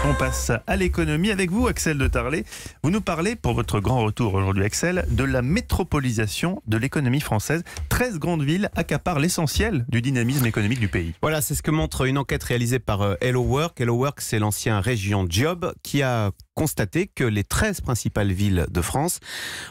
On passe à l'économie avec vous, Axel de Tarlé. Vous nous parlez, pour votre grand retour aujourd'hui, Axel, de la métropolisation de l'économie française. 13 grandes villes accaparent l'essentiel du dynamisme économique du pays. Voilà, c'est ce que montre une enquête réalisée par Hello Work. Hello Work, c'est l'ancien Région Job qui a constaté que les 13 principales villes de France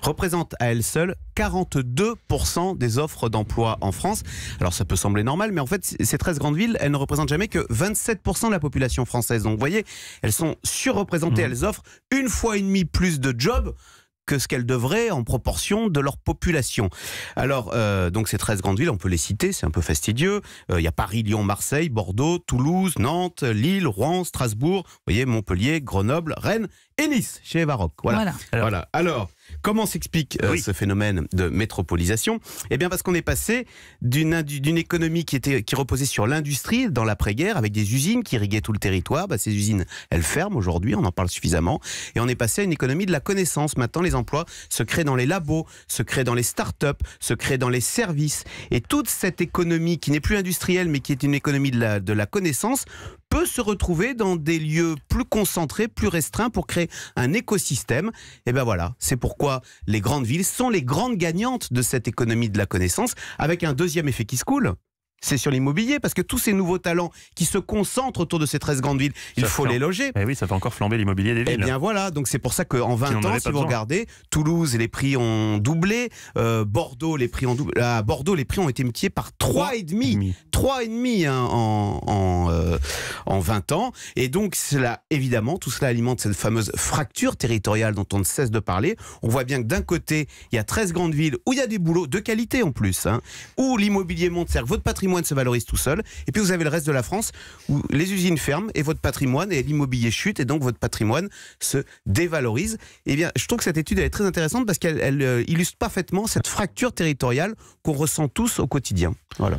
représentent à elles seules 42% des offres d'emploi en France. Alors ça peut sembler normal, mais en fait ces 13 grandes villes, elles ne représentent jamais que 27% de la population française. Donc vous voyez, elles sont surreprésentées, elles offrent 1,5 fois plus de jobs que ce qu'elles devraient en proportion de leur population. Alors, donc ces 13 grandes villes, on peut les citer, c'est un peu fastidieux. Il y a Paris, Lyon, Marseille, Bordeaux, Toulouse, Nantes, Lille, Rouen, Strasbourg, vous voyez, Montpellier, Grenoble, Rennes et Nice, chez Evaroc. Voilà. Alors, comment s'explique ce phénomène de métropolisation ? Eh bien, parce qu'on est passé d'une économie qui reposait sur l'industrie dans l'après-guerre, avec des usines qui irriguaient tout le territoire. Ces usines, elles ferment aujourd'hui, on en parle suffisamment. Et on est passé à une économie de la connaissance. Maintenant, les emplois se créent dans les labos, se créent dans les start-up, se créent dans les services. Et toute cette économie qui n'est plus industrielle, mais qui est une économie de la connaissance, peut se retrouver dans des lieux plus concentrés, plus restreints pour créer un écosystème. Et bien voilà, c'est pourquoi les grandes villes sont les grandes gagnantes de cette économie de la connaissance, avec un deuxième effet qui se coule. C'est sur l'immobilier, parce que tous ces nouveaux talents qui se concentrent autour de ces 13 grandes villes, il faut les loger. Eh oui, ça fait encore flamber l'immobilier des villes. Eh bien voilà, donc c'est pour ça qu'en 20 ans, si vous regardez, Toulouse, les prix ont doublé, Bordeaux, les prix ont doublé. À Bordeaux, les prix ont été multipliés par 3,5. 3,5 en 20 ans. Et donc, cela, évidemment, tout cela alimente cette fameuse fracture territoriale dont on ne cesse de parler. On voit bien que d'un côté, il y a 13 grandes villes où il y a des boulots de qualité en plus, où l'immobilier monte, c'est-à-dire que votre patrimoine se valorise tout seul, et puis vous avez le reste de la France où les usines ferment et votre patrimoine et l'immobilier chute, et donc votre patrimoine se dévalorise. Eh bien, je trouve que cette étude elle est très intéressante parce qu'elle illustre parfaitement cette fracture territoriale qu'on ressent tous au quotidien. Voilà.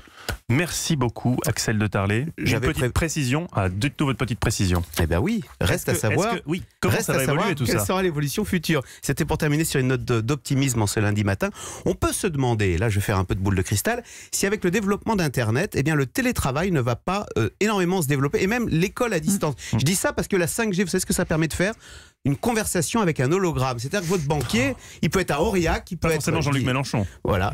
Merci beaucoup, Axel de Tarlé. J'avais une petite précision. Dites-nous votre petite précision. Eh bien oui, reste à savoir. Comment ça va évoluer tout ça ? Quelle sera l'évolution future ? C'était pour terminer sur une note d'optimisme en ce lundi matin. On peut se demander, là je vais faire un peu de boule de cristal, si avec le développement d'Internet, eh bien le télétravail ne va pas énormément se développer, et même l'école à distance. Je dis ça parce que la 5G, vous savez ce que ça permet de faire ? Une conversation avec un hologramme. C'est-à-dire que votre banquier, il peut être à Aurillac, il peut pas être... forcément Jean-Luc Mélenchon. Voilà.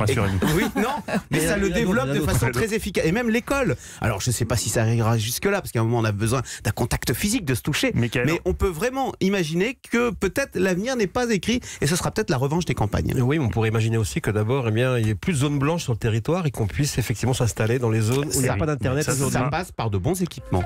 Oui, non, mais ça le développe de façon très efficace. Et même l'école. Alors, je ne sais pas si ça arrivera jusque-là, parce qu'à un moment, on a besoin d'un contact physique, de se toucher. Mais on peut vraiment imaginer que peut-être l'avenir n'est pas écrit, et ce sera peut-être la revanche des campagnes. Oui, on pourrait imaginer aussi que d'abord, il y ait plus de zones blanches sur le territoire et qu'on puisse effectivement s'installer dans les zones où il n'y a pas d'Internet. Ça passe par de bons équipements.